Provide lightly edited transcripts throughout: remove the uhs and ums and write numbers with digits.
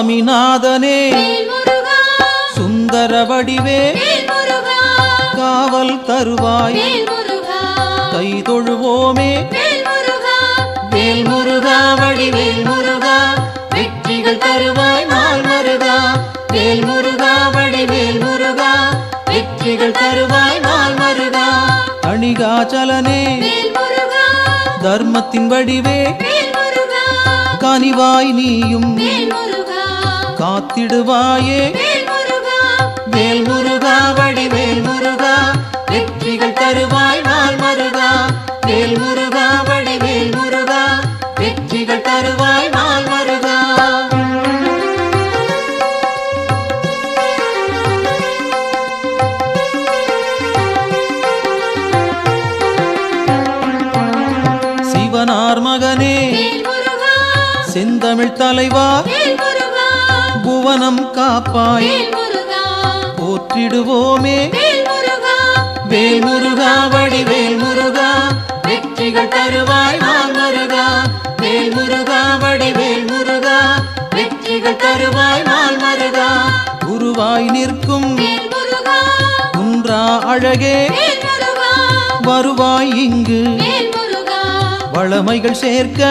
சுவாமிநாதனே சுந்தர வடிவே காவல் தருவாய் கை தொழுவோமே வேல் முருகா வடிவேல் முருகா வெற்றிகள் தருவாய் நாள் மருகா வேல் முருகா வடிவேல் முருகா வெற்றிகள் தருவாய் நாள் மருகா அணிகாச்சலனே தர்மத்தின் வடிவே கனிவாய் நீயும் காத்திடுவாயே வேல் முருகா வடிவேல் முருகா வெற்றிகள் தருவாய் நாள் மருகா வேல் முருகா வடிவேல் முருகா வெற்றிகள் தருவாய் நாள் மருகா சிவனார் மகனே செந்தமிழ் தலைவா புவனம் காப்பாய் போற்றிடுவோமே வேல் முருகா வடிவேல் முருகா வெற்றிகள் தருவாய் நாள் மருகா வேல் முருகா வடிவேல் முருகா வெற்றிகள் தருவாய் நாள் மருகா குருவாய் நிற்கும் குன்றா அழகே வருவாய் இங்கு வளமைகள் சேர்க்க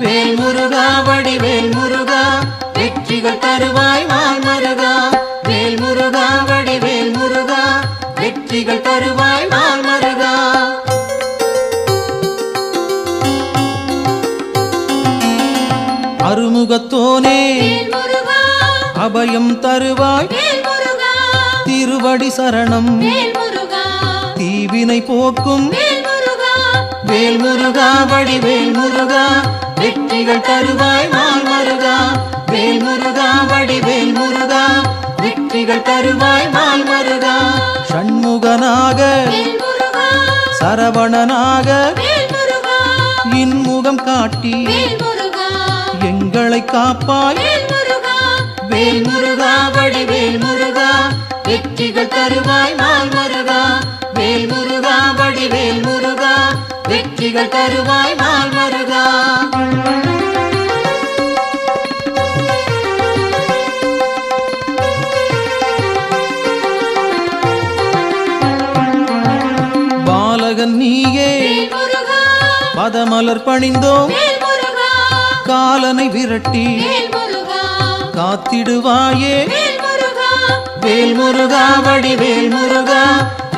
வேல் முருகா வடிவேல் முருகா வெற்றிகள் தருவாய் நாள் மருகா வேல் முருகா வடிவேல் முருகா வெற்றிகள் தருவாய் நாள் மருகா அருமுகத்தோனே அபயம் தருவாய் திருவடி சரணம் தீவினை போக்கும் வேல் முருகா வடிவேல் முருகா வெற்றிகள் தருவாய் நாள் மருகா வேல் முருகா வடிவேல் முருகா வெற்றிகள் தருவாய் நாள் மருகா ஷண்முகனாக சரவணனாக இன்முகம் காட்டி எங்களை காப்பாய் வேல் முருகா வடிவேல் முருகா வெற்றிகள் தருவாய் நாள் மருகா வேல் முருகா வடிவேல் முருகா வெற்றிகள் தருவாய் நாள் மருகா பாலகன் நீயே பதமலர் பணிந்தோம் காலனை விரட்டி காத்திடுவாயே வேல் முருகா வடிவேல் முருகா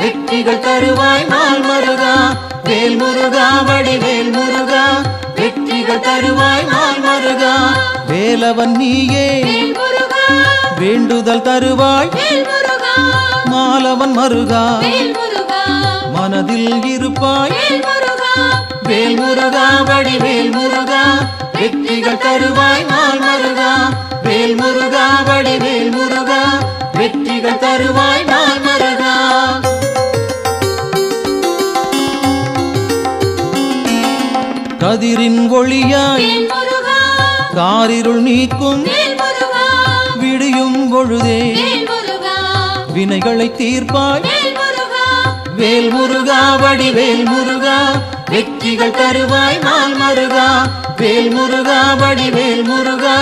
வெற்றிகள் தருவாய் நாள் மருகா வேல் முருகா வடிவேல் முருகா வெற்றிகள் தருவாய் நாள் மருகா வேலவன் நீயே வேண்டுதல் தருவாய் மாலவன் மருகா மனதில் இருப்பாய் வேல் முருகா வடிவேல் முருகா வெற்றிகள் தருவாய் நாள் மருகா வேல் முருகா வடிவேல் முருகா வெற்றிகள் தருவாய் நாள் மருகா கதிரின் ஒளியாய் காரிருள் நீக்கும் விடியும் பொழுதே வினைகளை தீர்ப்பாய் வேல் முருகா வடிவேல் முருகா வெற்றிகள் தருவாய் நாள் மருகா வேல் முருகா வடிவேல் முருகா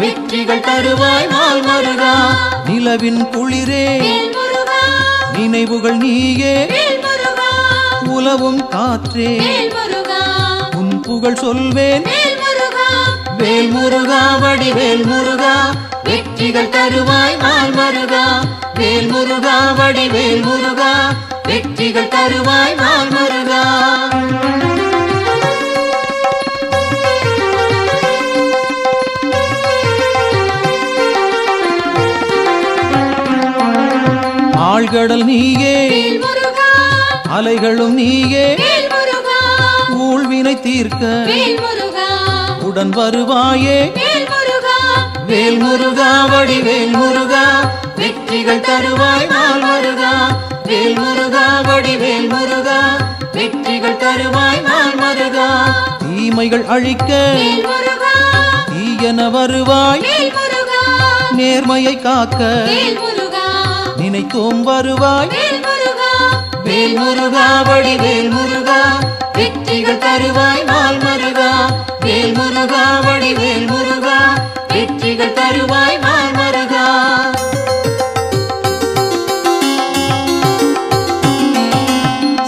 வெற்றிகள் தருவாய் நாள் மருகா நிலவின் குளிரே நினைவுகள் நீயே உலவும் காற்றே உன் புகழ் சொல்வேன் வேல் முருகா வடிவேல் முருகா வெற்றிகள் தருவாய் நாள் மருகா வேல் முருகா வடிவேல் முருகா வெற்றிகள் தருவாய் நாள் மருகா ஆழ்கடல் நீயே அலைகளும் நீயே ஊழ்வினை தீர்க்க உடன் வருவாயே வேல் முருகா வடிவேல் முருகா வெற்றிகள் தருவாய் நாள் மருகா வேல் முருகா வடிவேல் முருகா வெற்றிகள் தருவாய் நாள் மருகா தீமைகள் அழிக்க தீயன வருவாய் நேர்மையை காக்க நினைத்தோம் வருவாய் வேல் முருகா வடிவேல் முருகா வெற்றிகள் தருவாய் நாள் மருகா வேல் முருகா வடிவேல் முருகா வெற்றி வெற்றிகள் தருவாய் நாள் மருகா.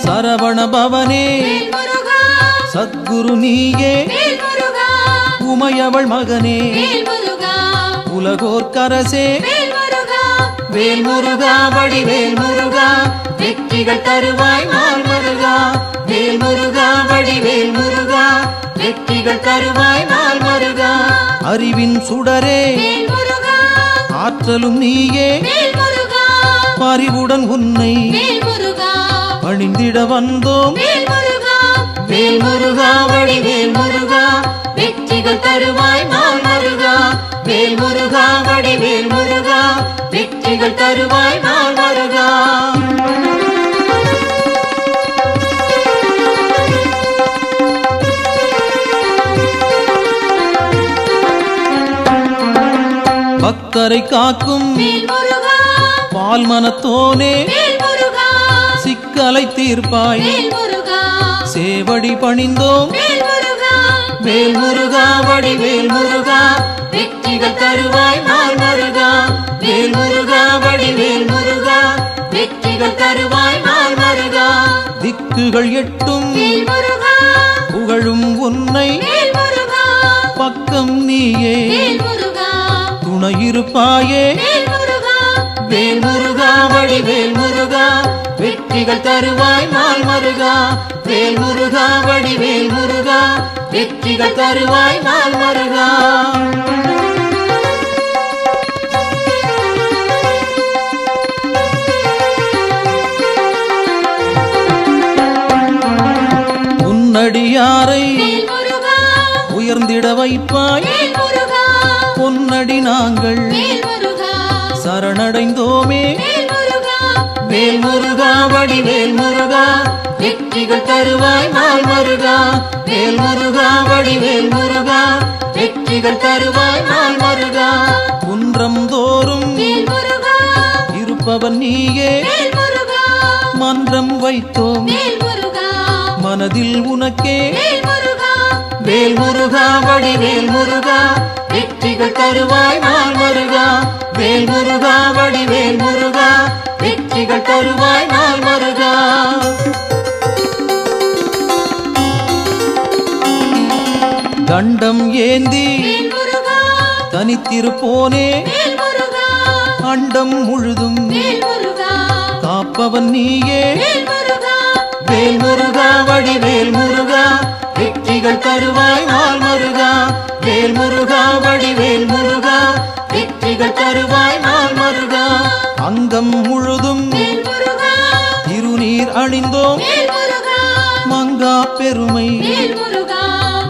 சரவண பவனே வேல் முருகா, சத்குரு நீயே வேல் முருகா, உமையவள் மகனே வேல் முருகா, உலகோர்க்கரசே வேல் முருகா, வேல் முருகா வடிவேல் முருகா, வெற்றிகள் தருவாய் நாள் மருகா. வேல் முருகா, வடிவேல் முருகா, வெற்றிகள் தருவாய் நாள் மருகா. அறிவின் சுடரே வேல் முருகா, ஆற்றலும் நீயே வேல் முருகா, பரிவுடன் உன்னை வேல் முருகா, பணிந்திட வந்தோம் வேல் முருகா, வேல் முருகா, வடிவேல் முருகா, வெற்றிகள் தருவாய் நாள் மருகா. வேல் முருகா, வடிவேல் முருகா, வெற்றிகள் தருவாய் நாள் மருகா. பக்தரை காக்கும் வேல் முருகா, பால் மனத்தோனே வேல் முருகா, சிக்கலை தீர்ப்பாய் வேல் முருகா, சேவடி பணிந்தோம் வேல் முருகா, வேல் முருகா வடிவேல் முருகா வெற்றிகள் தருவாய் நாள் மருகா. வேல் முருகா, வடிவேல் முருகா, வெற்றிகள் தருவாய் நாள் மருகா. திக்குகள் எட்டும் வேல் முருகா, புகழும் உன்னை வேல் முருகா, பக்கம் நீயே வேல் முருகா, துணையிருப்பாயே வேல் முருகா, வேல் முருகா வடிவேல் முருகா வெற்றிகள் தருவாய் நாள் மருகா. வேல் முருகா வடிவேல் முருகா வெற்றிகள் தருவாய் நாள் மருகா. உன்னடியாரை வேல் முருகா, உயர்ந்திட வைப்பாய் வேல் முருகா, பொன்னடி நாங்கள் வேல் முருகா, சரணடைந்தோமே வேல் முருகா, வேல் முருகா வடிவேல் முருகா வெற்றிகள் தருவாய் நாள் மருகா. வேல் முருகா வடிவேல் முருகா வெற்றிகள் தருவாய் நாள் மருகா. குன்றம் தோறும் வேல் முருகா, இருப்பவன் நீயே வேல் முருகா, மன்றம் வைத்தோம் வேல் முருகா, மனதில் உனக்கே வேல் முருகா, வேல் முருகா வடிவேல் முருகா வெற்றிகள் தருவாய் நாள் மருகா. வேல் முருகா வடிவேல் முருகா வெற்றிகள் தருவாய் நாள் மருகா. தண்டம் ஏந்தி வேல் முருகா, தனித்திருப்போனே வேல் முருகா, அண்டம் முழுதும் வேல் முருகா, காப்பவன் நீயே வேல் முருகா, வேல் முருகா வடிவேல் முருகா வெற்றிகள் தருவாய் நாள் மருகா. வேல் முருகா வடிவேல் முருகா வெற்றிகள் தருவாய் நாள் மருகா. அங்கம் முழுதும் வேல் முருகா, திருநீர் அணிந்தோம் வேல் முருகா, மங்கா பெருமை வேல் முருகா,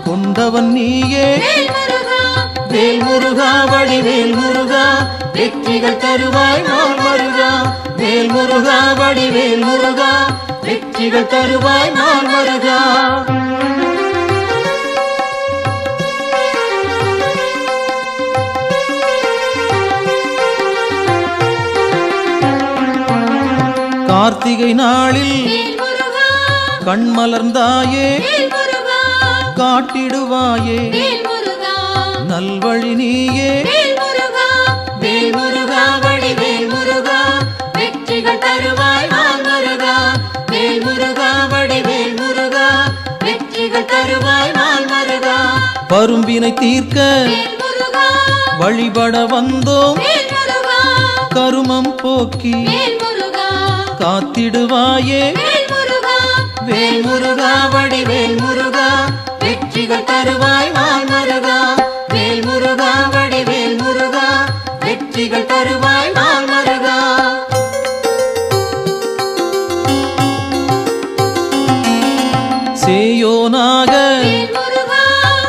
கொண்டவன் நீயே வேல் முருகா, வேல் முருகா வடிவேல் முருகா வெற்றிகள் தருவாய் நாள் மருகா. வேல் முருகா வடிவேல் முருகா வெற்றிகள் தருவாய் நாள் மருகா. கார்த்திகை நாளில் வேல் முருகா, கண்மலர்ந்தாயே வேல் முருகா, காட்டிடுவாயே வேல் முருகா, நல்வழி நீயே வேல் முருகா, வேல் முருகா வடிவேல் முருகா வெற்றிகள் தருவாய் நாள் மருகா. வேல் முருகா வடிவேல் முருகா வெற்றிகள் தருவாய் நாள் மருகா. பரும்பினை தீர்க்க வேல் முருகா, வழிபட வந்தோம் வேல் முருகா, கருமம் போக்கி வேல் முருகா, காத்திடுவாயே வேல் முருகா, வேல் முருகா வடிவேல் முருகா வெற்றிகள் தருவாய் நாள் மருகா. வேல் முருகா வடிவேல் முருகா வெற்றிகள் தருவாய் நாள் மருகா. சேயோனாக வேல் முருகா,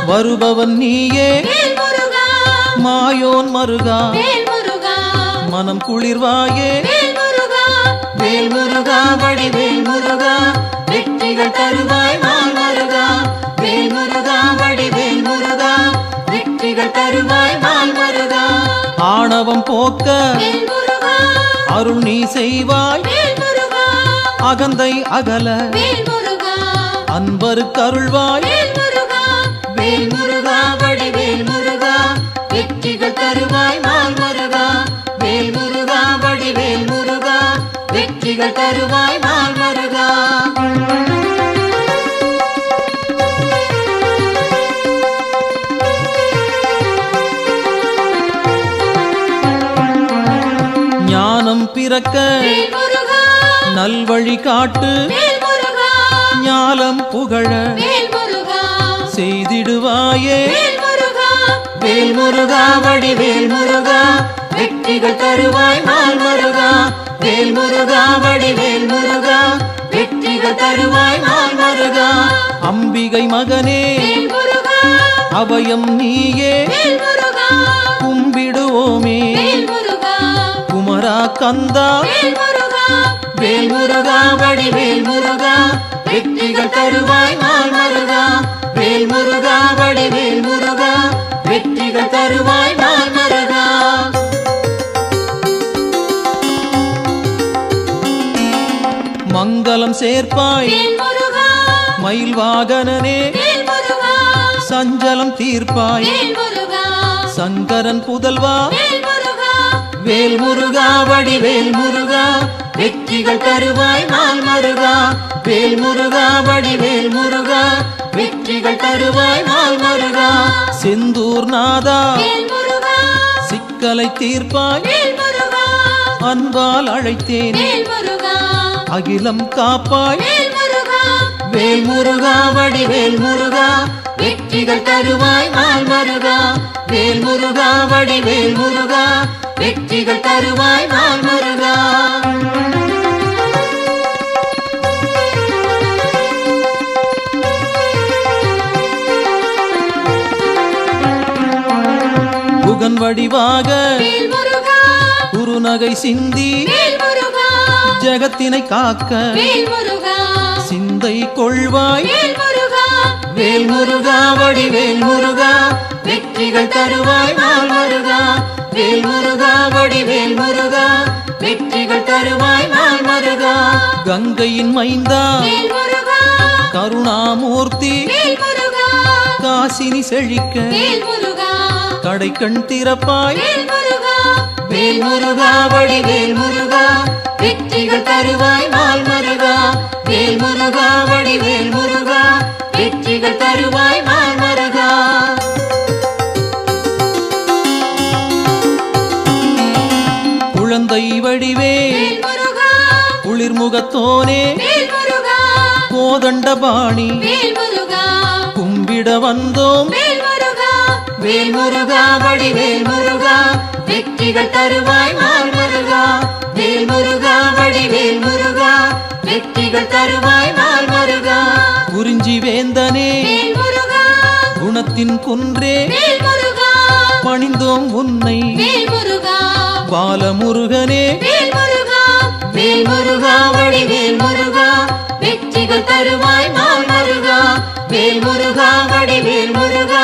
வருபவன் நீயே வேல் முருகா, மாயோன் மருகா வேல் முருகா, மனம் குளிர்வாயே வேல் முருகா, வேல் முருகா வடிவேல் முருகா வெற்றிகள் தருவாய் நாள் மருகா. வேல் முருகா வடிவேல் முருகா வெற்றிகள் தருவாய் நாள் மருகா. ஆணவம் போக்க வேல் முருகா, அருள் நீ செய்வாய் வேல் முருகா, அகந்தை அகல வேல் முருகா, அன்பருக்கு அருள்வாய் வேல் முருகா, வேல் முருகா வடிவேல் முருகா வெற்றிகள் தருவாய் நாள் மருகா வேல் முருகா வடிவேல் முருகா வெற்றிகள் தருவாய் நாள் மருகா ஞானம் பிறக்க நல்வழி காட்டு ஞாலம் புகழ செய்திடுவாயே வேல் முருகா வடிவேல் முருகா வெற்றிகள் தருவாய் நாள் மருகா வேல் முருகா வடிவேல் முருகா வெற்றிகள் தருவாய் நாள் மருகா அம்பிகை மகனே அபயம் நீயே கும்பிடுவோமே குமரா கந்தா வேல் முருகா வடிவேல் முருகா வெற்றிகள் தருவாய் நாள் மருகா வேல் முருகா வடிவேல் முருகா வெற்றிகள் தருவாய் நாள் மருகா மங்களம் சேர்ப்பாய் மயில் வாகனனே சஞ்சலம் தீர்ப்பாய் சங்கரன் புதல்வா வேல் முருகா வடிவேல் முருகா வெற்றிகள் தருவாய் நாள் மருகா வேல் முருகா வடிவேல் முருகா வெற்றிகள் தருவாய் நாள் மருகா செந்தூர் நாதா சிக்கலை தீர்ப்பாய் அன்பால் அழைத்தேன் அகிலம் காப்பாய் வேல் முருகா வடிவேல் முருகா வெற்றிகள் தருவாய் நாள் மருகா வேல் முருகா வடிவேல் முருகா வெற்றிகள் தருவாய் நாள் மருகா புகன் வடிவாக குருநகை சிந்தி ஜகத்தினை காக்க சிந்தை கொள்வாய் வேல் முருகா வடிவேல் முருகா வெற்றிகள் தருவாய் நாள் மருகா வேல் முருகா வடிவேல் முருகா வெற்றிகள் தருவாய் நாள் மருகா கங்கையின் மைந்தா கருணாமூர்த்தி காசினி செழிக்க கடைக்கண் திறப்பாய் வேல் முருகா வடிவேல் முருகா வெற்றிகள் தருவாய் நாள் மருகா வேல் முருகா வடிவேல் முருகா வெற்றிகள் தருவாய் நாள் மருகா குழந்தை வடிவே குளிர்முகத்தோனே கோதண்டபாணி கும்பிட வந்தோம் வேல் முருகா வடிவேல் முருகா வெற்றிகள் தருவாய் நாள் மருகா வேல் முருகா வடிவேல் முருகா வெற்றிகள் தருவாய் நாள் மருகா குறிஞ்சி வேந்தனே குணத்தின் குன்றே பணிந்தோம் உன்னை பாலமுருகனே வேல் முருகா வடிவேல் முருகா வெற்றிகள் தருவாய் நாள் மருகா வேல் முருகா வடிவேல் முருகா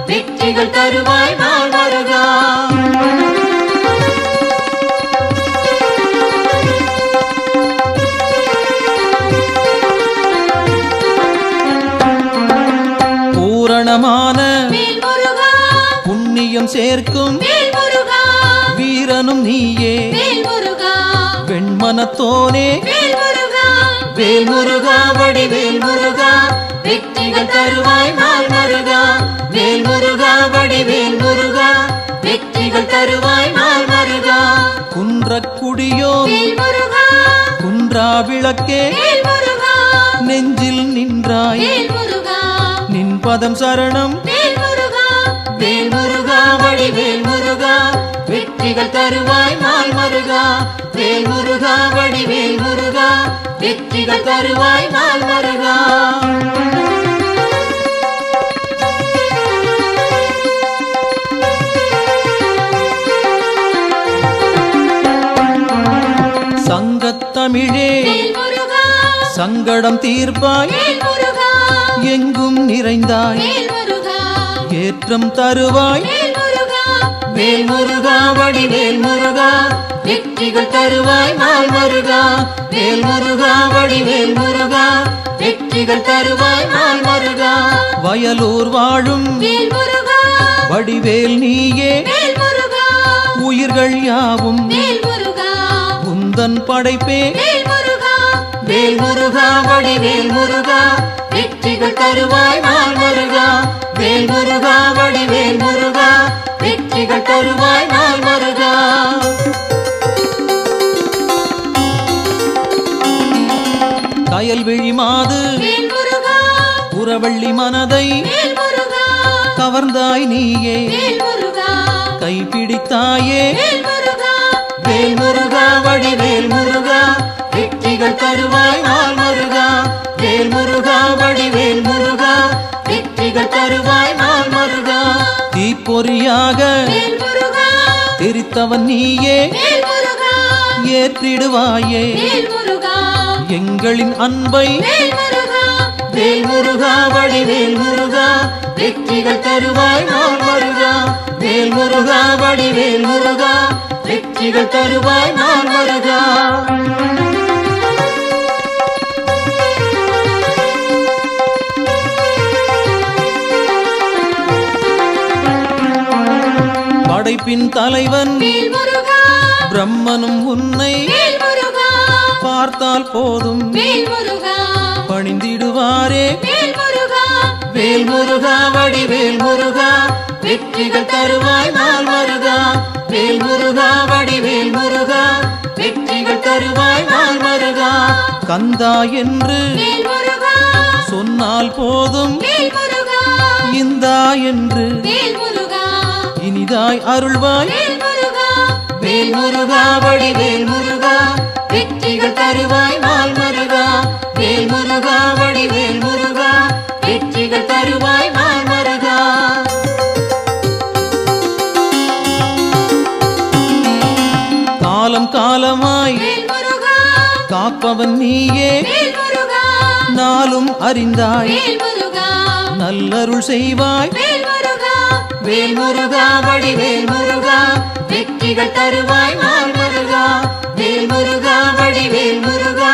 வெற்றிகள் தருவாய் நாள் மருகா பூரணமான புண்ணியம் சேர்க்கும் வீரனும் நீயே வெண்மனத்தோனே வேல் முருகா வடிவேல் முருகா வெற்றிகள் தருவாய் நாள் மருகா வேல் முருகா வடிவேல் முருகா வெற்றிகள் தருவாய் நாள் மருகா குன்றக்குடியோ குன்றா விளக்கே நெஞ்சில் நின்றாய் நின் பதம் சரணம் வேல் முருகா வடிவேல் முருகா வெற்றிகள் தருவாய் நாள் மருகா வேல் முருகா வடிவேல் முருகா வெற்றிகள் தருவாய் நாள் மருகா சங்கத்தமிழே சங்கடம் தீர்ப்பாய் எங்கும் நிறைந்தாய் ஏற்றம் தருவாய் வேல் முருகா வடிவேல் முருகா வெற்றிகள் தருவாய் நாள் மருகா வேல் முருகா வடிவேல் முருகா வெற்றிகள் தருவாய் நாள் மருகா வயலூர் வாழும் வடிவேல் நீயே உயிர்கள் யாவும் வேல் முருகா உந்தன் படைப்பே வேல் முருகா வேல் முருகா வடிவேல் முருகா வெற்றிகள் தருவாய் நாள் முருகா வேல் முருகா வடிவேல் முருகா வெற்றிகள் தருவாய் நாள் முருகா கயல்விழி மாது வேல் முருகா புறவள்ளி மனதை வேல் முருகா கவர்ந்தாய் நீயே வேல் முருகா கைப்பிடித்தாயே வேல் முருகா வேல் முருகா வடிவேல் முருகா வெற்றிகள் தருவாய் நாள் முருகா வேல் முருகா வடிவேல் முருகா வெற்றிகள் தருவாய் நாள் முருகா தீப்பொறியாக வேல் முருகா தெரித்தவன் நீயே வேல் முருகா ஏற்றிடுவாயே வேல் முருகா எங்களின் அன்பை வேல் முருகா வேல் முருகா வடிவேல் முருகா வெற்றிகள் தருவாய் நாள் முருகா வேல் முருகா வடிவேல் முருகா வெற்றிகள் தருவாய் நாள் முருகா படைப்பின் தலைவன் வேல் முருகா பிரம்மனும் உன்னை வேல் முருகா பார்த்தால் போதும் வேல் முருகா பணிந்திடுவாரே வேல் முருகா வேல் முருகா வடிவேல் முருகா வெற்றிகள் தருவாய் நாள் முருகா வேல் முருகா வடிவேல் முருகா வெற்றிகள் தருவாய் நாள் முருகா கந்தா என்று வேல் முருகா சொன்னால் போதும் வேல் முருகா இந்தா என்று வேல் முருகா இனிதாய் அருள்வாய் வேல் முருகா வேல் முருகா வடிவேல் முருகா வெற்றிகள் தருவாய் நாள் முருகா வேல் முருகா வடிவேல் முருகா வெற்றிகள் தருவாய் நாள் முருகா காலம் காலமாய் வேல் முருகா காப்பவன் நீயே வேல் முருகா நாளும் அறிந்தாய் வேல் முருகா நல்லருள் செய்வாய் வேல் முருகா வேல் முருகா வடிவேல் முருகா வெற்றிகள் தருவாய் நாள் முருகா வேல் முருகா வடிவேல் முருகா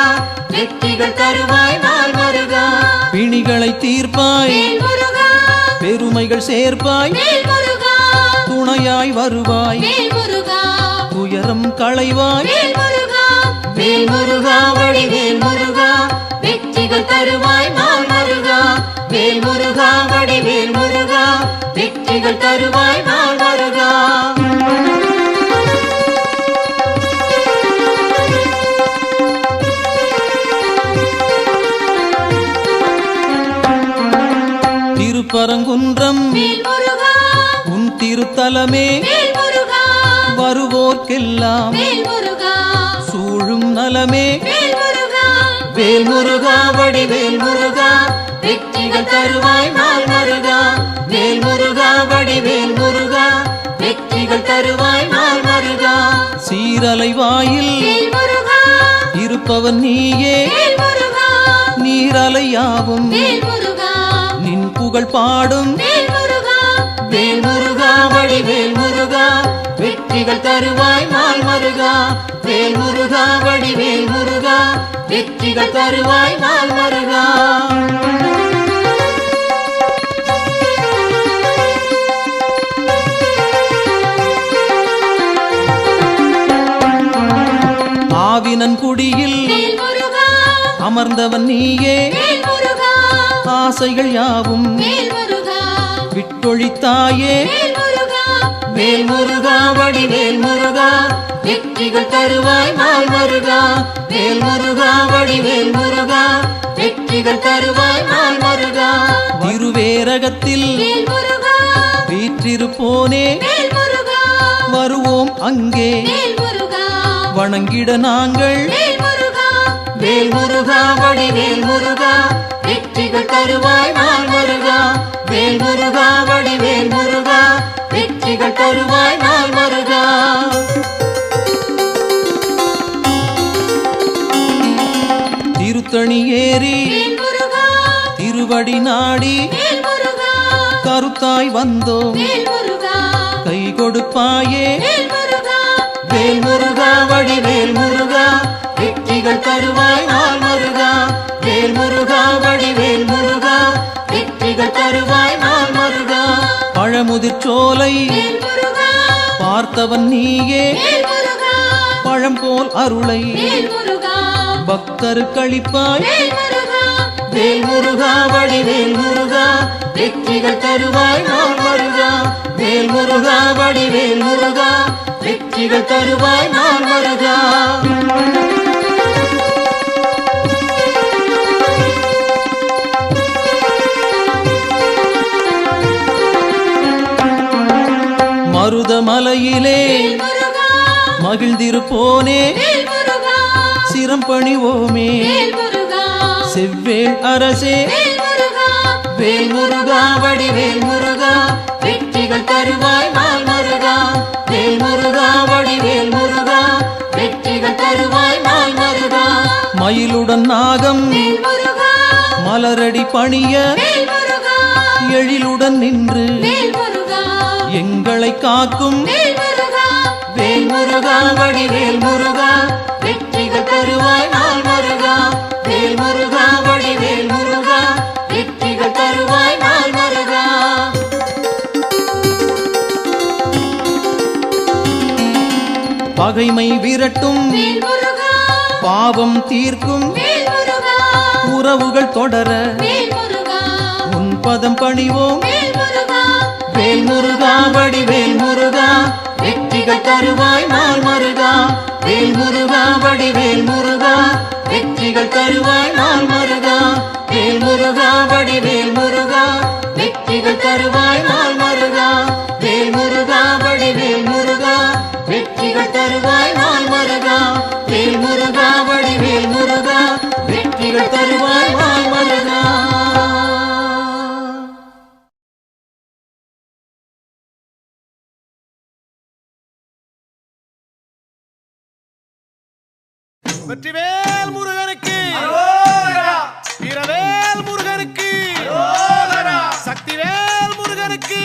வெற்றிகள் தருவாய் நாள் முருகா பிணிகளை தீர்ப்பாய் வேல் முருகா பெருமைகள் சேர்ப்பாய் வேல் முருகா துணையாய் வருவாய் வேல் முருகா துயரம் களைவாய் வேல் முருகா வேல் முருகா வடிவேல் முருகா வெற்றிகள் தருவாய் நாள் முருகா வேல் முருகா வடிவேல் முருகா வெற்றிகள் தருவாய் நாள் முருகா திருப்பரங்குன்றம் வேல் முருகா உன் திருத்தலமே வேல் முருகா வருவோர்க்கெல்லாம் வேல் முருகா சூழும் நலமே வேல் முருகா வேல் முருகா வடிவேல் முருகா வெற்றிகள் தருவாய் நாள் முருகா வேல் முருகா வடிவேல் முருகா வெற்றிகள் தருவாய் நாள் முருகா சீரலை வாயில் வேல் முருகா இருப்பவன் நீயே வேல் முருகா நீரலையாவும் வேல் முருகா நின் புகழ் பாடும் வேல் முருகா வேல் முருகா வடிவேல் முருகா வெற்றிகள் தருவாய் நாள் முருகா வேல் முருகா வடிவேல் முருகா வெற்றிகள் தருவாய் நாள் முருகா ஆவினன் குடியில் வேல் முருகா அமர்ந்தவன் நீயே வேல் முருகா ஆசைகள் யாவும் வேல் முருகா விட்டொழித்தாயே வேல் முருகா வேல் முருகா வடிவேல் முருகா வெற்றிகள் தருவாய் நாள் முருகா வேல் முருகா வடிவேல் முருகா வெற்றிகள் தருவாய் நாள் முருகா திருவேரகத்தில் வேல் முருகா வீற்றிருப்போனே வேல் முருகா வருவோம் அங்கே வேல் முருகா வணங்கிட நாங்கள் வேல் முருகா வேல் முருகா வடிவேல் முருகா வெற்றிகள் தருவாய் நாள் முருகா வேல் முருகா வடிவேல் முருகா வெற்றிகள் தருவாய் நாள் முருகா திருத்தணி ஏறி வேல் முருகா திருவடி நாடி வேல் முருகா கருத்தாய் வந்தோம் வேல் முருகா கை கொடுப்பாயே வேல் முருகா வேல் முருகா வடிவேல் முருகா வெற்றிகள் தருவாய் நாள் முருகா வேல் முருகா வடிவேல் முருகா வெற்றிகள் தருவாய் நாள் முருகா பழமுதிர் சோலை வேல் முருகா பார்த்தவன் நீயே வேல் முருகா பழம் போல் அருளை வேல் முருகா பக்தருக்களிப்பாய் வேல் முருகா வேல் முருகா வடிவேல் முருகா வெற்றிகள் தருவாய் நாள் முருகா வேல் முருகா வடிவேல் முருகா வெற்றிகள் தருவாய் நாள் முருகா மருதமலையிலே வேல் முருகா மகிழ்ந்திருப்போனே வேல் முருகா சிரம் பணிவோமே வேல் முருகா செவ்வேள் அரசே வேல் முருகா வேல் முருகா வடிவேல் முருகா வெற்றிகள் தருவாய் நாள் முருகா வேல் முருகா வடிவேல் முருகா வெற்றிகள் தருவாய் நாள் முருகா மயிலுடன் நாகம் வேல் முருகா மலரடி பணிய வேல் முருகா எழிலுடன் நின்று வேல் முருகா எங்களை காக்கும் வேல் முருகா வேல் முருகா வடிவேல் முருகா வெற்றிகள் தருவாய் நாள் முருகா வேல் முருகா வடிவேல் முருகா வெற்றிகள் தருவாய் நாள் முருகா பகைமை விரட்டும் வேல் முருகா பாவம் தீர்க்கும் வேல் முருகா உறவுகள் தொடர வேல் முருகா உன் பதம் பணிவோம் வேல் முருகா வேல் முருகா வடிவேல் முருகா வெற்றிகள் தருவாய் நாள் முருகா வேல் முருகா வடிவேல் முருகா வெற்றிகள் தருவாய் நாள் முருகா வேல் முருகா வடிவேல் முருகா வெற்றிகள் தருவாய் நாள் முருகா வேல் முருகா வடிவேல் முருகா வெற்றிகள் தருவாய் நாள் முருகா வேல் முருகா வடிவேல் முருகா வெற்றிகள் தருவாய் நாள் முருகா வெற்றிவேல் முருகனுக்கு வீரவேல் முருகனுக்கு சக்திவேல் முருகனுக்கு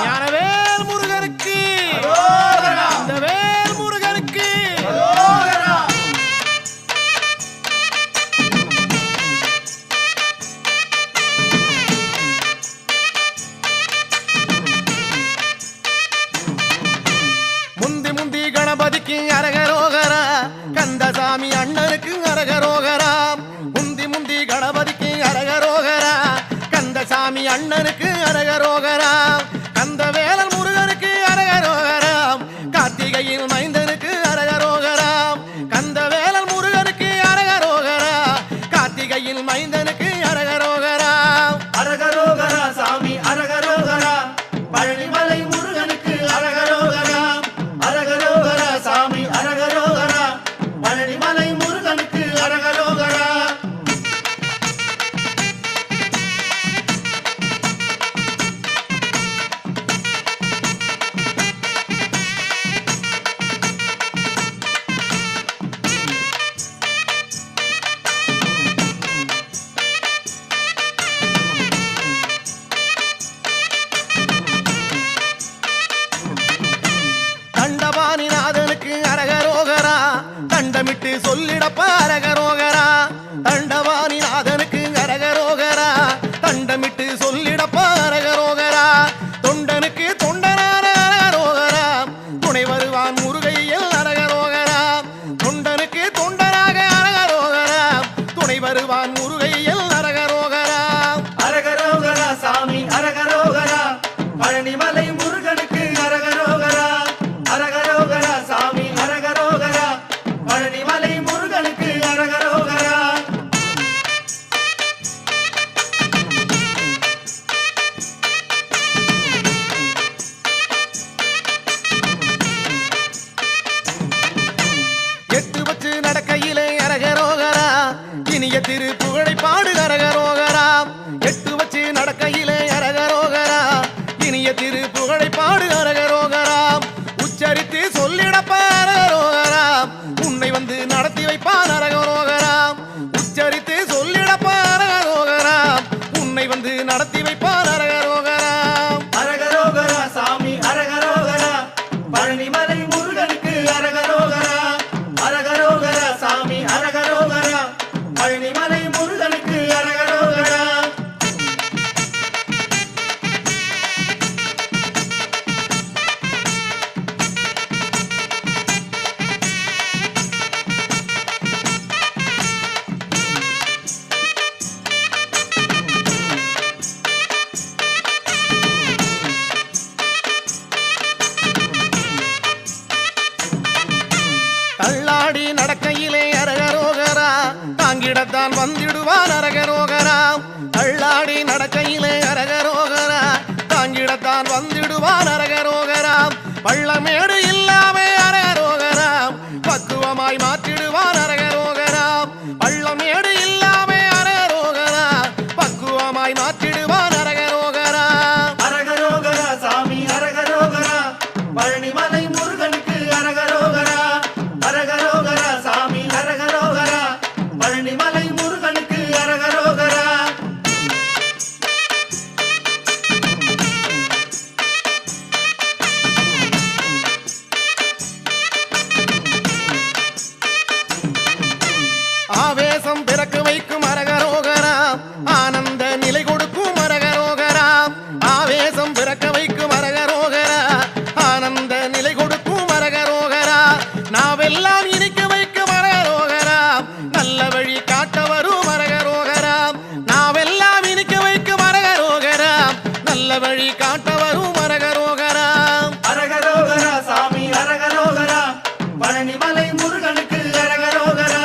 ஞானவேல் முருகனுக்கு இந்த வேல் முருகனுக்கு முந்தி முந்தி கணபதிக்கு அரகரோகரா கந்தசாமி அண்ணனுக்கு அரகரோகரா முந்தி முந்தி கணபதிக்கு அரகரோகரா கந்தசாமி அண்ணனுக்கு அரகரோகரா கந்த வேலன் முருகனுக்கு அரகரோகரா கார்த்திகையில் மைந்தனுக்கு அரகரோகரா கந்த வேலன் முருகனுக்கு அரகரோகரா கார்த்திகையில் மைந்தனுக்கு அரகரோகரா அரகரோகரா சாமி அரகரோகரா பழனிமலை முருகனுக்கு அரகரோகரா அரகரோகரா சாமி அரகரோகரா பழனிமலை முருகனுக்கு அரகரோகரா தண்டபாணிநாதனுக்கு அரகரோகரா தண்டமிட்டு சொல்லிடப்பா அரகரோகரா தண்டபாணிநாதனுக்கு அரகரோகரா தண்டமிட்டு சொல்லிடப்பா அரகரோகரா தொண்டனுக்கு தொண்டனான அரகரோகரா துணை வருவான் முருகையில் அரகரோகரா தொண்டனுக்கு தொண்டனாக அரகரோகரா துணை வருவான் முருகையில் அரகரோகரா அரகரோகரா சாமி அரகரோகரா பழனிமலை முருகனுக்கு அரகரோகரா அரகரோகரா சாமி அரகரோகரா பழனிமலை முருகனுக்கு அரகரோகரா எட்டு வச்சு நடக்கையிலே அரகரோகரா இனிய திரு புகழை பாடு அரகரோகரா எட்டு வச்சு நடக்கையிலே அரகரோகரா இனிய திரு புகழை பாடு அரகரோகரா உச்சரித்து சொல்லிடப்பா அரகரோகரா உன்னை வந்து நடத்தி வைப்பான் அரகரோகரா உச்சரித்து சொல்லிடப்பா அரகரோகரா உன்னை வந்து நடத்தி வைப்பான் அரகரோகரா அரகரோகரா சாமி அரகரோகரா பழனிமலை முருகனுக்கு அரகரோகரா அரகரோகரா சாமி அரகரோகரா பழனிமலை முருகனுக்கு அரகரோகரா தள்ளாடி நடக்கையிலே அரகரோகரா தாங்கிடத்தான் வந்திடுவான் அரகரோகரா தள்ளாடி நடக்கையிலே அரகரோகரா தாங்கிடத்தான் வந்திடுவான் அரகரோகரா பள்ளமேடு இல்லாமே அரகரோகரா பக்குவமாய் மாற்றிடுவான் அரகரோகரா பள்ளமேடு இல்லாமே அரகரோகரா பக்குவமாய் மாற்றிடுவான் அரகரோகரா அரகரோகரா சாமி அரகரோகரா பழனிமலை முருகனுக்கு அரகரோகரா அரகரோகரா சாமி அரகரோகரா பழனிமலை முருகனுக்கு அரகரோகரா ஆவேசம் பிறக்க வைக்கும் அரகரோகரா ஆனந்த நிலை கொடுக்கும் அரகரோகரா ஆவேசம் பிறக்க வைக்கும் அரகரோகரா ஆனந்த நிலை கொடுக்கும் அரகரோகரா நாவெல்லாம் இனிக்க வைக்கும் அரகரோகரா நல்ல வழி காட்ட வரும் அரகரோகரா நாவெல்லாம் இனிக்க வைக்கும் அரகரோகரா நல்ல வழி காட்ட வரும் அரகரோகரா அரகரோகரா சாமி அரகரோகரா பழனிமலை முருகனுக்கு அரகரோகரா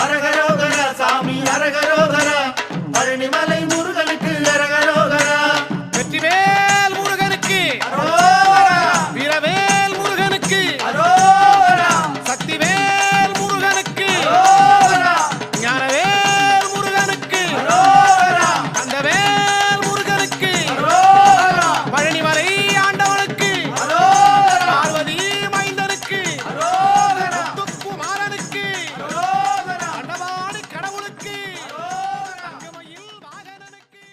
அரகரோகரா சாமி அரகரோகரா பழனிமலை முருகனுக்கு அரகரோகரா வெற்றிவேல் முருகனுக்கு அரோகரா வீரவேல் முருகனுக்கு அரோகரா சக்திவேல் முருகனுக்கு அரோகரா ஞானவேல் முருகனுக்கு அரோகரா கந்தவேல் முருகனுக்கு அரோகரா பழனிமலை ஆண்டவனுக்கு அரோகரா பார்வதி மைந்தனுக்கு அரோகரா முத்துக்குமாரனுக்கு அரோகரா அண்டவாணி கடவுளுக்கு தங்கமயில் வாகனனுக்கு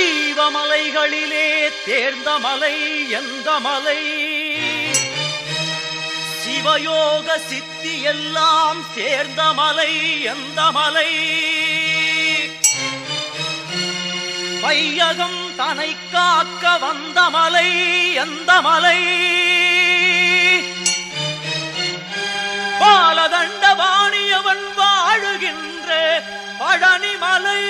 தெய்வமலைகளிலே தேர்ந்த மலை எந்த மலை சிவயோக சித்தி எல்லாம் சேர்ந்த மலை எந்த மலை வையகம் தனை காக்க வந்த மலை எந்த மலை பாலதண்ட வாணியவன் வாழுகின்ற பழனிமலை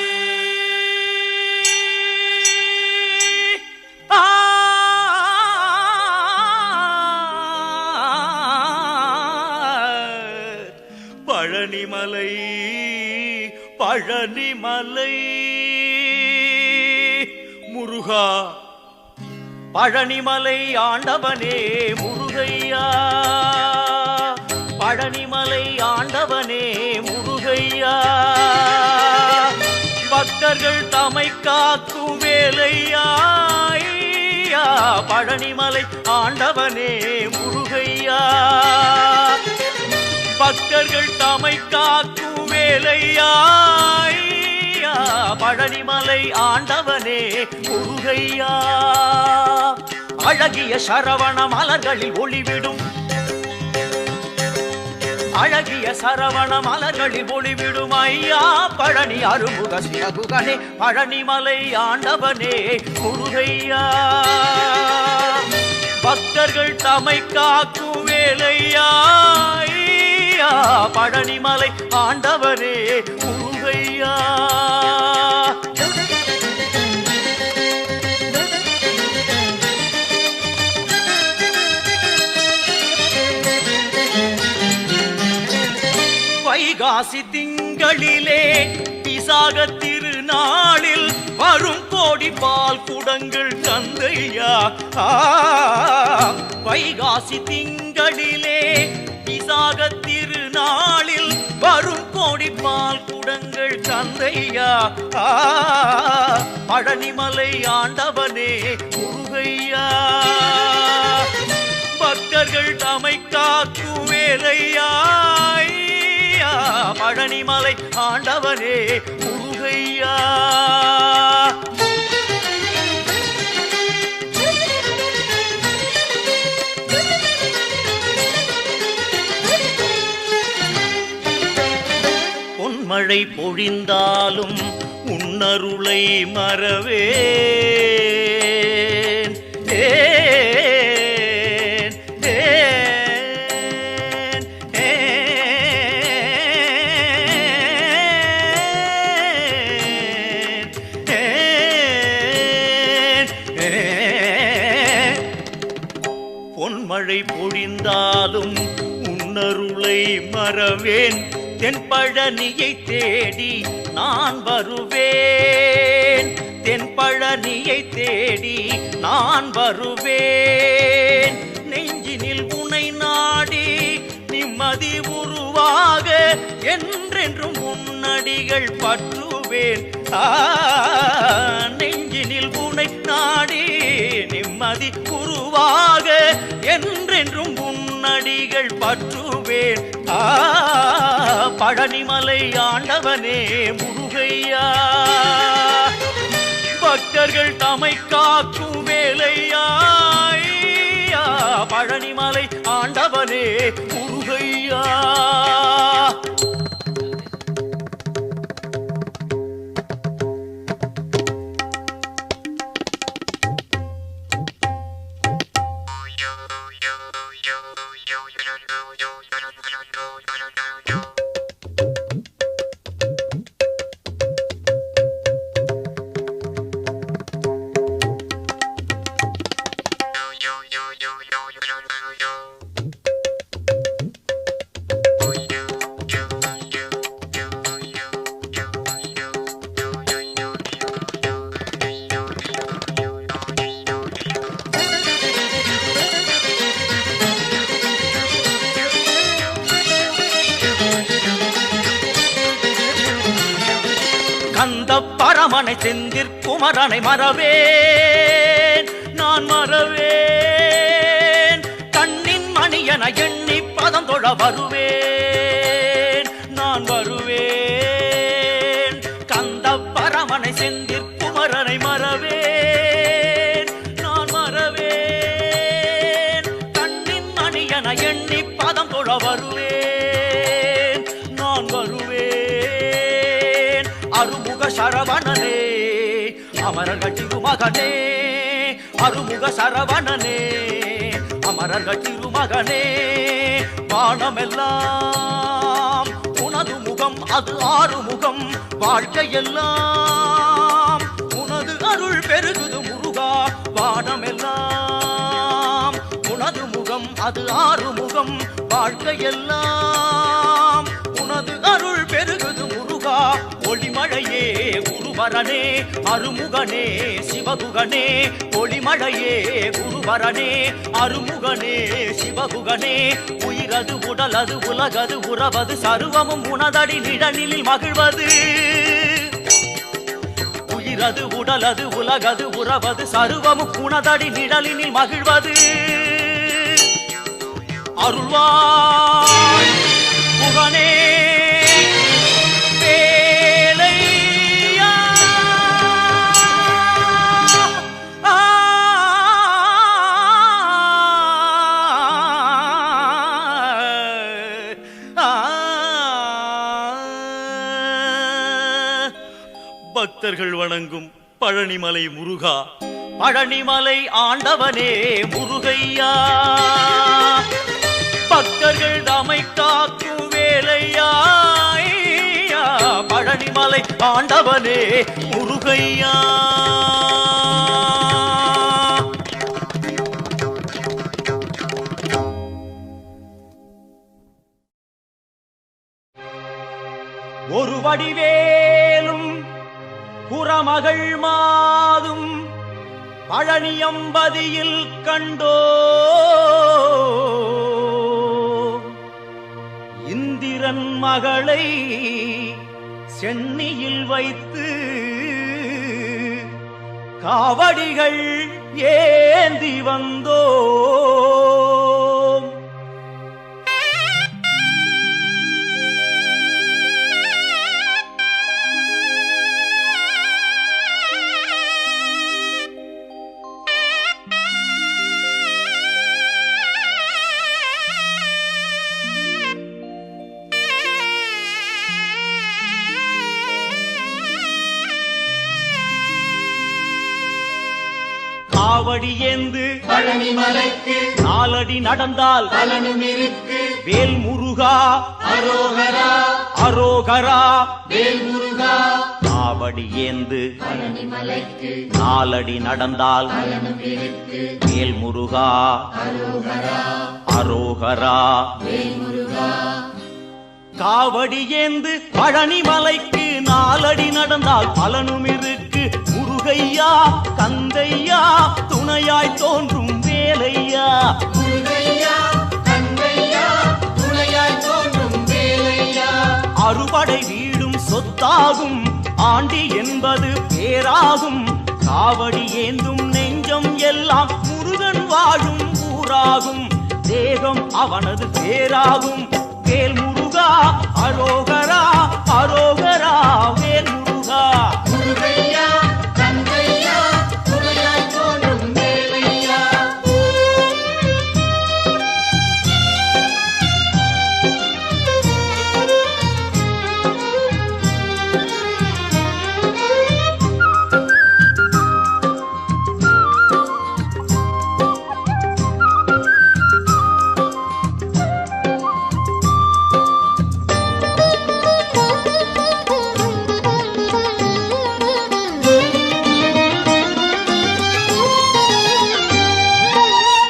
பழனிமலை பழனிமலை முருகா பழனிமலை ஆண்டவனே முருகையா பழனிமலை ஆண்டவனே முருகையா பக்தர்கள் தமை காக்கும் வேலையா ஐயா, பழனிமலை ஆண்டவனே முருகையா பக்தர்கள் தமை காக்கும் வேலையா ஐயா, பழனிமலை ஆண்டவனே முருகையா அழகிய சரவண மலர்களில் ஒளிவிடும் அழகிய சரவண மலர்களில் ஒளிவிடும் ஐயா பழனி அருமுக சிவகுகனே பழனிமலை ஆண்டவனே முருகையா பக்தர்கள் தமை காக்கும் வேலையா ஐயா, பழனிமலை ஆண்டவனே முருகையா வைகாசி திங்களிலே விசாக திருநாளில் வரும் கோடி பால் குடங்கள் தந்தையா வைகாசி திங்களிலே விசாக திருநாளில் வரும் கோடி பால் குடங்கள் தந்தையா பழனிமலை ஆண்டவனே முருகையா பக்தர்கள் தமை காக்கும் வேலையா பழனிமலை ஆண்டவனே முருகையா பொன்மழை பொழிந்தாலும் உன்னருளை மறவேன் பொன்மழை பொழிந்தாலும் உன்னருளை மறவேன். தென்பழனியை தேடி நான் வருவேன். தென்பழனியை தேடி நான் வருவேன். நெஞ்சினில் உனை நாடி நிம்மதி உருவாக என்றென்றும் முன்னடிகள் பற்றுவேன். நெஞ்சினில் உனை நாடி நிம்மதி உருவாக என்றென்றும் முன்னடிகள் பற்றுவேன். பழனிமலை ஆண்டவனே முருகையா, பக்தர்கள் தமை காக்கும் வேலையா. பழனிமலை ஆண்டவனே முருகையா. கந்த பரமனை செந்திற்குமரனை மறவேன், நான் மறவேன். கண்ணின் மணியன எண்ணி பதம் தொழ வருவேன், நான் வருவேன். கந்த பரமனை செந்திற்குமரனை மறவேன், நான் மறவேன். கண்ணின் மணியன எண்ணி பதம் தொழ வருவேன், நான் வருவேன். அருமுக சரவணனே அமரர்கள் திருமகனே, அருமுக சரவணனே அமரர்கள் திருமகனே. வானமெல்லாம் உனது முகம், அது ஆறுமுகம். வாழ்க்கையெல்லாம் உனது அருள் பெருகுது முருகா. வானமெல்லாம் உனது முகம், அது ஆறுமுகம். வாழ்க்கையெல்லாம் உனது அருள் பெருகுது முருகா. ஒளிமழையே குருவரனே அருமுகனே சிவகுகனே. ஒளிமழையே குருவரனே அருமுகனே சிவகுகனே. உயிரது உடலது உலகது உறவது சர்வமும் உனதடி நிழலில் மகிழ்வது. உயிரது உடலது உலகது உறவது சர்வமும் உனதடி நிழலினில் மகிழ்வது. அருள்வாய் முகனே பக்தர்கள் வணங்கும் பழனிமலை முருகா. பழனிமலை ஆண்டவனே முருகையா, பக்தர்கள் தமை காக்கும் வேலையா. பழனிமலை ஆண்டவனே முருகையா. ஒரு வடிவேலும் புறமகள் மாதும் பழனியம்பதியில் கண்டோ. இந்திரன் மகளை சென்னியில் வைத்து காவடிகள் ஏந்தி வந்தோ. காவடி ஏந்து பழனிமலைக்கு நாலடி நடந்தால் பலனும் இருக்கு. வேல் முருகா அரோகரா அரோகரா வேல் முருகா. காவடி ஏந்து பழனிமலைக்கு நாலடி நடந்தால் பலனும் இருக்கு. வேல் முருகா அரோகரா அரோகரா. வேல் முருகா. காவடி ஏந்து பழனிமலைக்கு நாலடி நடந்தால் பலனும் இருக்கு. முருகையா கந்தையா துணையாய் தோன்றும் வேலையா. முருகையா கந்தையா துணையாய் தோன்றும் வேலையா. அறுபடை வீடும் சொத்தாகும் ஆண்டி என்பது பேராகும். காவடி ஏந்தும் நெஞ்சம் எல்லாம் முருகன் வாழும் ஊராகும். தேகம் அவனது பேராகும். வேல் முருகா அரோகரா அரோகரா. வேல் முருகா. முருகையா கந்தையா துணையாய் தோன்றும் வேலையா.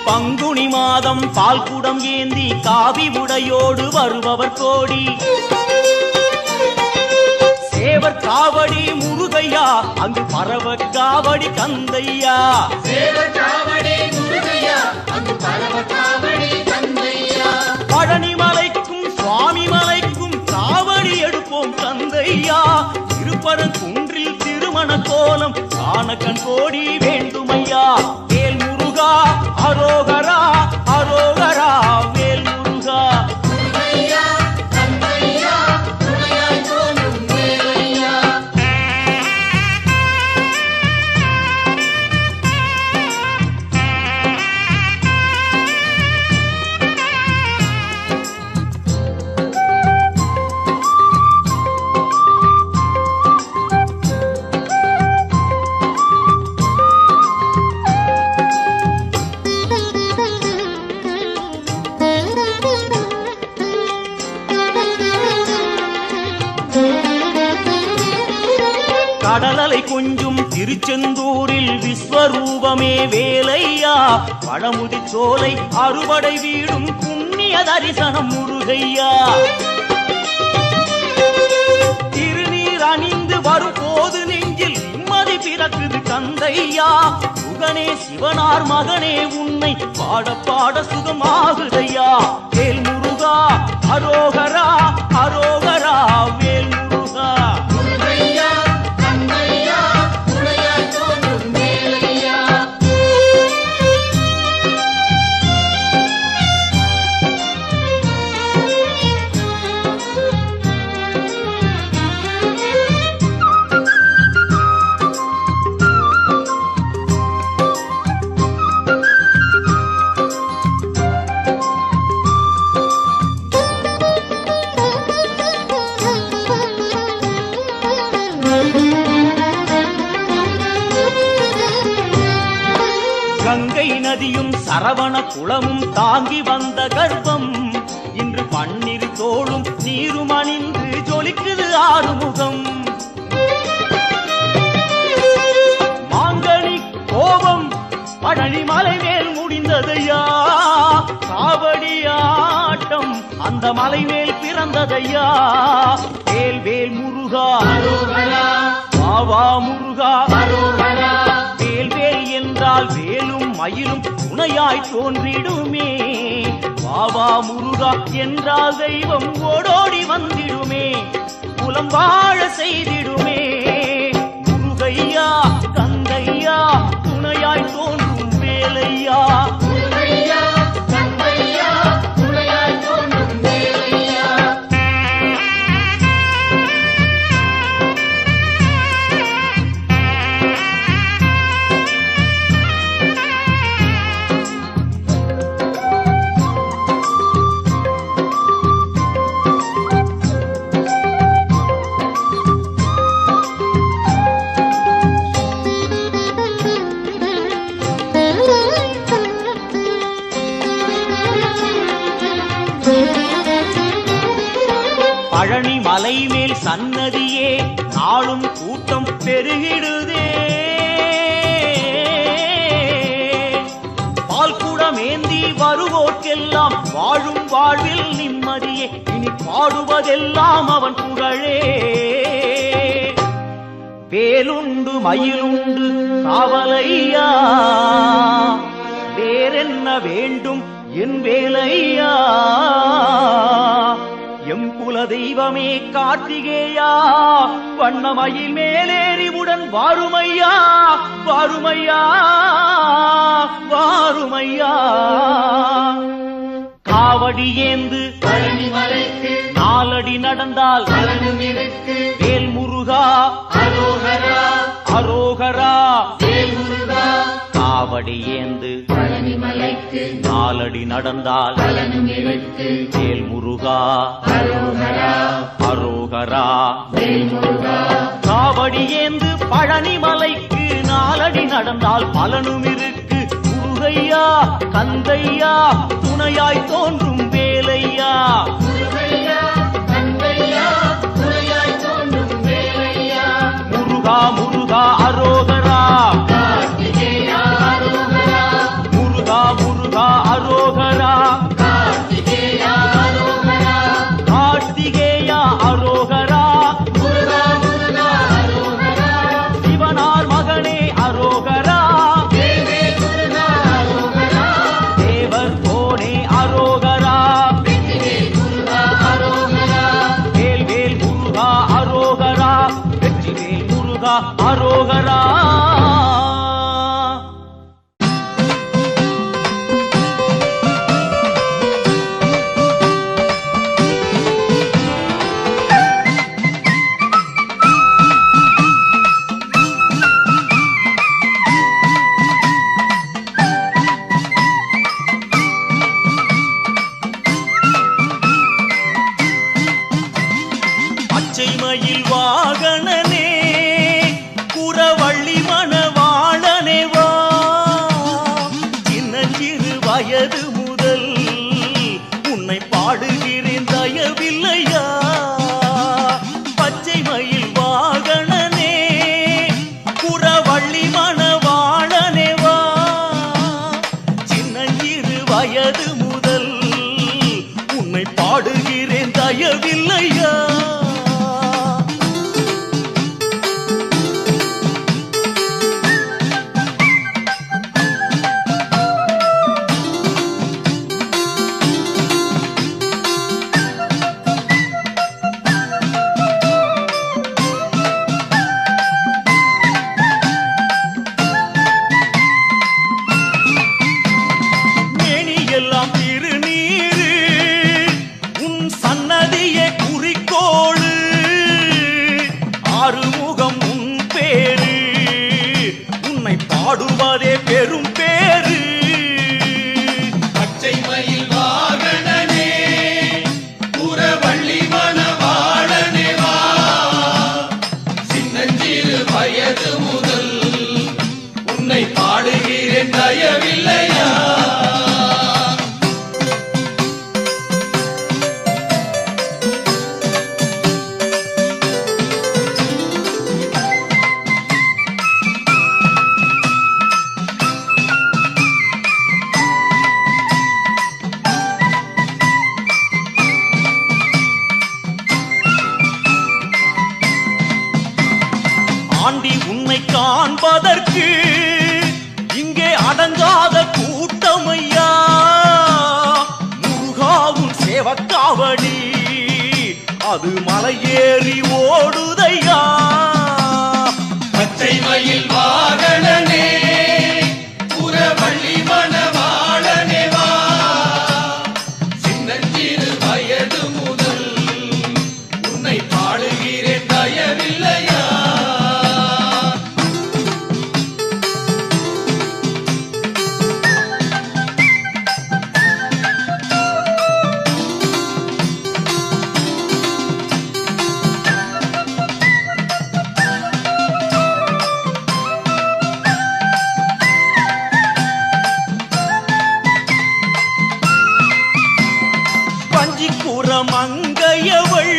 பங்குனி மாதம் பால்குடம் ஏந்தி காவி உடையோடு வருபவர் கோடி. சேவர் காவடி முருகையா அங்கு பரவ காவடி கந்தையா. சேவர் காவடி முருகையா அங்கு பரவ காவடி கந்தையா. பழனிமலைக்கும் சுவாமி மலைக்கும் காவடி எடுப்போம் கந்தையா. திருப்பரங்குன்றில் திருமண கோலம் காண கண் கோடி வேண்டுமையா. வேல் முருகா அரோகரா அரோகரா. வேல் முருகா. முருகையா கந்தையா துணையாய் தோன்றும் வேலையா. கடலலை கொஞ்சும் திருச்செந்தூரில் விஸ்வரூபமே வேலையா. பழமுதி சோலை அறுபடை வீடும் புண்ணிய தரிசனம் முருகையா. திருநீர் அணிந்து வரும் போது நெஞ்சில் நிம்மதி பிறக்குது கந்தையா. முகனே சிவனார் மகனே உன்னை பாட பாட சுகமாகுதையா. வேல் முருகா அரோகரா அரோகரா. வேல் முருகா. முருகையா கந்தையா துணையாய் தோன்றும் வேலையா. கங்கை நதியும் சரவண குளமும் தாங்கி வந்த கர்ப்பம். இன்று பன்னிரு தோளும் நீரும் அணிந்து ஜொலிக்குது ஆறுமுகம். மாங்கனி கோபம் பழனிமலை மேல் முடிந்ததையா. காவடி ஆட்டம் அந்த மலை மேல் பிறந்ததையா. வேல் வேல் முருகா அரோகரா வாவா முருகா. அரோகரா. வேல் வேல் என்றால் வேலும் மயிலும் துணையாய் தோன்றிடுமே. வாவா முருகா என்றால் தெய்வம் ஓடோடி வந்திடுமே. குலம் வாழ செய்திடுமே. முருகையா கந்தையா துணையாய் தோன்றும் வேலையா. முருகையா கந்தையா துணையாய் தோன்றும் வேலையா. பழனி மலை மேல் சன்னதியே நாளும் கூட்டம் பெருகிடுதே. பால்குடமேந்தி வருவோர்க்கெல்லாம் வாழும் வாழ்வில் நிம்மதியே. இனி பாடுவதெல்லாம் அவன் புகழே. வேலுண்டு மயிலுண்டு காவலையா, வேறென்ன வேண்டும் என் வேலையா. எம் குல தெய்வமே கார்த்திகேயா, வண்ணமயில் மேலேறிவுடன் வாருமையா, வாருமையா, வாருமையா. காவடி ஏந்து பழனி மலைக்கு நாலடி நடந்தால் பலனும் இருக்கு. வேல் முருகா அரோகரா அரோகரா. வேல் முருகா. காவடி ஏந்து பழனி மலைக்கு நாலடி நடந்தால் பலனும் இருக்கு. வேல் முருகா அரோகரா அரோகரா. வேல் முருகா. காவடி ஏந்து பழனி மலைக்கு நாலடி நடந்தால் பலனும் இருக்கு. முருகையா கந்தையா துணையாய் தோன்றும் வேலையா. முருகையா கந்தையா துணையாய் தோன்றும் வேலையா. முருகா முருகா அரோகரா. கார்த்திகேயா அரோகரா. முருகா முருகா அரோகரா. கார்த்திகேயா அரோகரா. கார்த்திகேயா அரோகரா. முருகா முருகா அரோகரா. சிவனார் மகனே அரோகரா. தேவே முருகா அரோகரா. தேவர் கோனே அரோகரா. வெற்றிவேல் முருகா அரோகரா. வேல் வேல் முருகா அரோகரா. வெற்றிவேல் முருகா அரோகரா. பச்சை மயில் வாகனனே குறவள்ளி மணவாளனே வா. சின்ன சிறு வயது முதல் உன்னை பாடுகிறேன் தயவில்லையா. பச்சை மயில் வாகனனே குறவள்ளி மணவாளனே வா. சின்னஞ்சிறு வயது முதல் உன்னை பாடுகிறேன் தயவில்லையா. மேனியெல்லாம் திருநீரு உன் சன்னதியே குறிக்கோளு. ஆறுமுகம் உன் பேரு உன்னை பாடுவதே பெரும் பேரு. பச்சை மயில் வாகனனே புறவள்ளி மணவாளனே வா. சின்னஞ்சிறு வயது முதல் உன்னை பாடுகிறேன் தயவில்லையா. ஆண்டி உன்னை காண்பதற்கு இங்கே அடங்காத கூட்டமையா. முருகாவும் சேவக்காவடி அது மலையேறி ஓடுதையா. பச்சை மயில் வாகனனே புறவள்ளி மணவாளனே வா. சின்னஞ்சிறு வயது முதல் உன்னை பாடுகிறேன் தயவில்லையா. வஞ்சிக்குற மங்கையவள்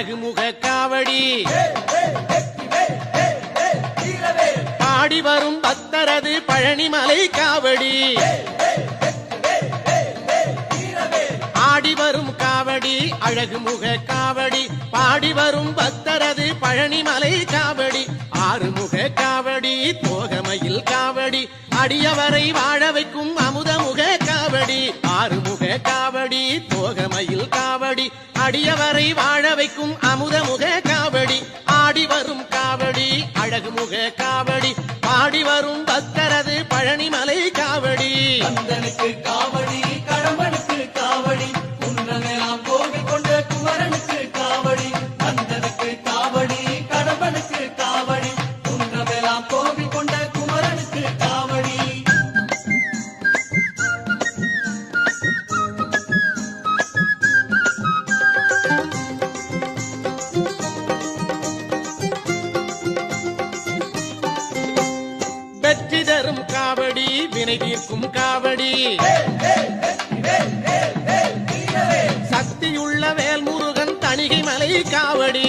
அழகுமுக காவடி பாடி வரும் பக்தரது பழனிமலை காவடி ஆடி வரும் காவடி அழகுமுக காவடி பாடி வரும் பக்தரது பழனிமலை காவடி ஆறுமுக காவடி தோகமயில் காவடி அடியவரை வாழ வைக்கும் அமுதமுக காவடி ஆறுமுக காவடி தோகமயில் காவடி அடியவரை வாழ வைக்கும் அமுதமுக காவடி ஆடி வரும் காவடி அழகுமுக காவடி பாடி வரும் பக்தரது பழனிமலை காவடி கந்தனுக்கு காவடி கடம்பனுக்கு காவடி குன்றமெல்லாம் கோவில் கொண்ட குமரனுக்கு காவடி கந்தனுக்கு காவடி கடம்பனுக்கு காவடி குன்றமெல்லாம் கோவில் கொண்ட குமரனுக்கு காவடி வெற்றி தரும் காவடி வினை தீர்க்கும் காவடி சக்தியுள்ள வேல்முருகன் தணிகை மலை காவடி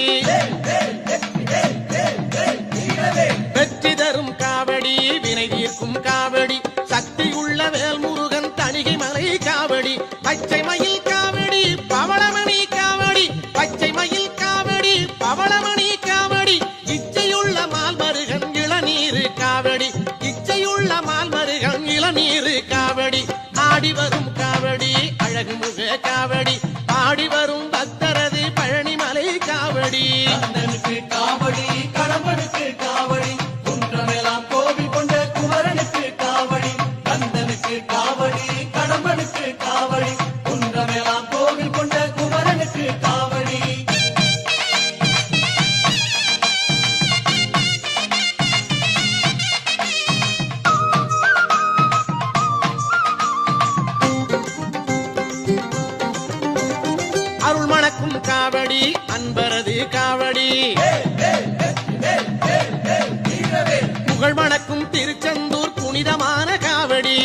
வெற்றி தரும் காவடி வினை தீர்க்கும் காவடி சக்தியுள்ள வேல்முருகன் தணிகை மலை காவடி பச்சை மயில் காவடி பவளமணி காவடி பச்சை மயில் காவடி பவளமணி காவடி இச்சையுள்ள மால்மருகன் இளநீர் காவடி இச்சையுள்ள மால்மருகன் இளநீர் காவடி ஆடி வரும் காவடி அழகுமுக காவடி பாடி வரும் பக்தரது பழனிமலை காவடி கந்தனுக்கு காவடி கடம்பனுக்கு காவடி குன்றமெல்லாம் கோவில் கொண்ட குமரனுக்கு காவடி கந்தனுக்கு காவடி கடம்பனுக்கு காவடி குன்றமெல்லாம் கோவில் கொண்ட குமரனுக்கு காவடி அருள் மணக்கும் காவடி அன்பரது காவடி புகழ் மணக்கும் திருச்செந்தூர் புனிதமான காவடி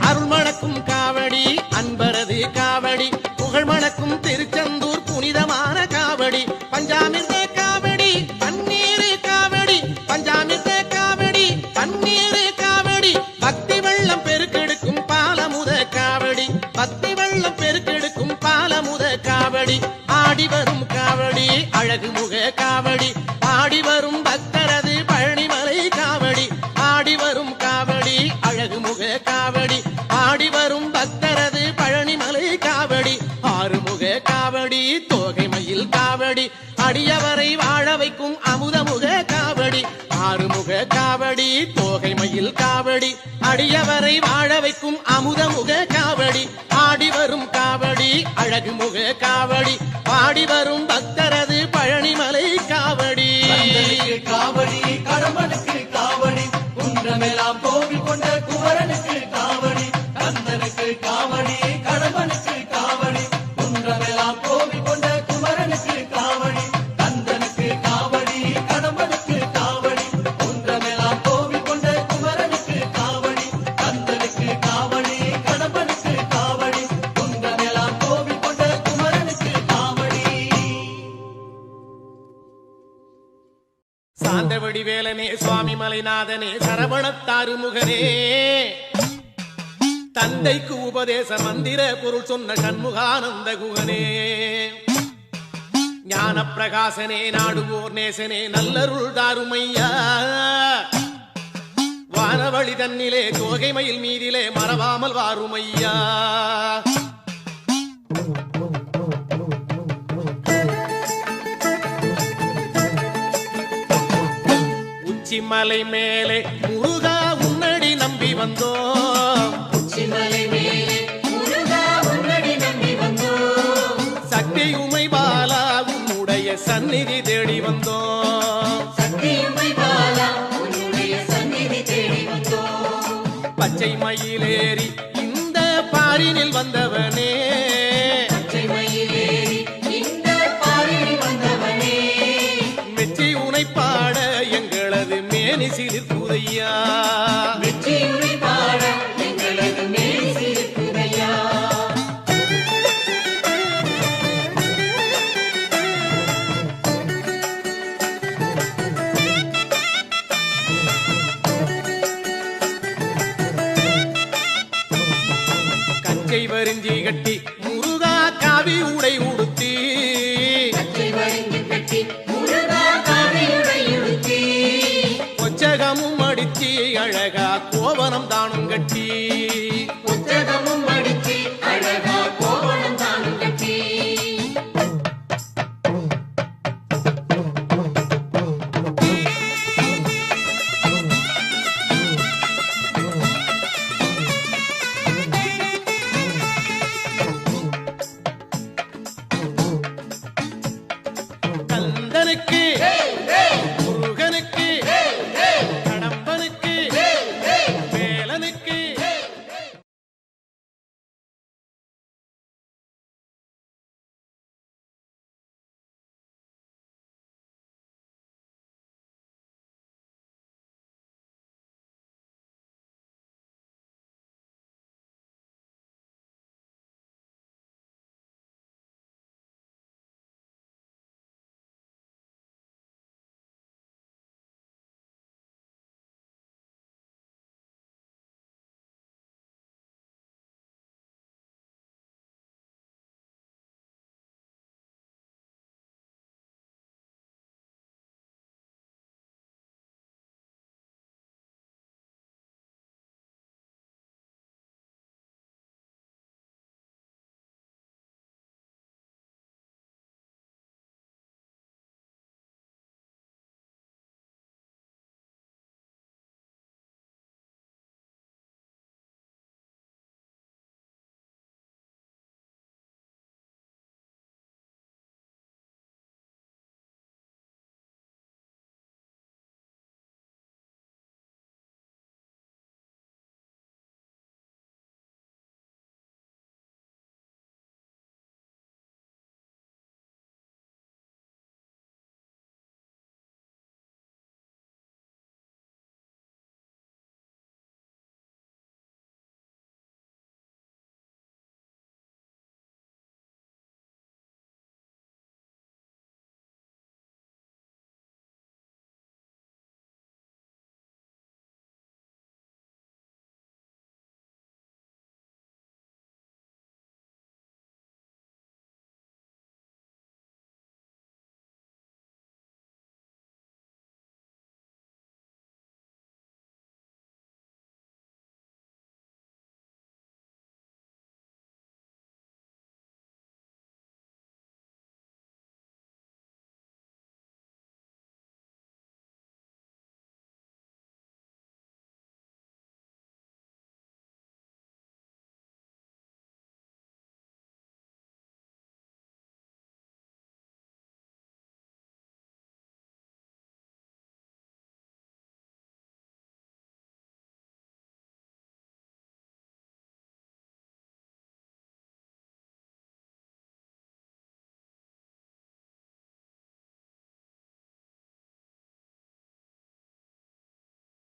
அருள் மணக்கும் காவடி அன்பரது காவடி புகழ் மணக்கும் திருச்செந்தூர் புனிதமான காவடி பஞ்சாமிர்த காவடி பன்னீர் காவடி பஞ்சாமிர்த காவடி பன்னீர் காவடி பக்தி வெள்ளம் பெருக்கெடுக்கும் பாலமுத காவடி பக்தி வெள்ளம் பெருக்கெடுக்கும் பாலமுத காவடி ஆடி வரும் காவடி அழகுமுக காவடி ஆடி வரும் பக்தரது பழனிமலை காவடி ஆடி வரும் காவடி அழகுமுக காவடி ஆடி வரும் பக்தரது பழனிமலை காவடி ஆறுமுக காவடி தோகைமயில் காவடி அடியவரை வாழ வைக்கும் அமுதமுக காவடி ஆறுமுக காவடி தோகைமயில் காவடி அடியவரை வாழ வைக்கும் அமுதமுக காவடி ஆடி வரும் காவடி அழகுமுக காவடி பாடி வரும் பக்தரது பழனிமலை காவடி கந்தனுக்கு காவடி கடம்பனுக்கு காவடி குன்றமெல்லாம் கோவில் கொண்ட குமரனுக்கு காவடி கந்தனுக்கு காவடி கடம்பனுக்கு காவடி குன்றமெல்லாம் கோவில் கொண்ட குமரனுக்கு காவடி கந்தனுக்கு காவடி கடம்பனுக்கு காவடி குன்றமெல்லாம் கோவில் கொண்ட குமரனுக்கு காவடி கந்தனுக்கு காவடி கடம்பனுக்கு காவடி குன்றமெல்லாம் கோவில் கொண்ட குமரனுக்கு காவடி சாந்தவடி வேலனே சுவாமி மலைநாதனே சரவணத்தாறு முகனே தந்தைக்கு உபதேச மந்திர பொருள் சொன்ன சண்முகானந்த குகனே ஞான பிரகாசனே நாடுவோர் நேசனே நல்லருள் தாருமையா வானவழி தன்னிலே தோகை மயில் மீதிலே மறவாமல் வாருமையா உச்சிமலை மேலே முருகா உன்னடி நம்பி வந்தோம் உச்சிமலை மேலே முருகா உன்னடி நம்பி வந்தோம் சக்தியுமை பாலா உன்னுடைய சந்நிதி தேடி வந்தோம் சக்தியுமை பாலா உன்னுடைய சந்நிதி தேடி வந்தோம் பச்சை மயிலேறி இந்த பாரினில் வந்தவனே பச்சை மயிலேறி இந்த பாரினில் வந்தவனே மெச்சி உனை பாட எங்களது மேனி சிலிர்க்குதையா வெற்றியுரை பாட எங்களது மேல் சிரிக்குதையா பச்சை வரிஞ்சி கட்டி முருகா காவி உடை உடுத்தி கொச்சகமும் அடிச்சி அழகா கோவனம் தானும் கட்டி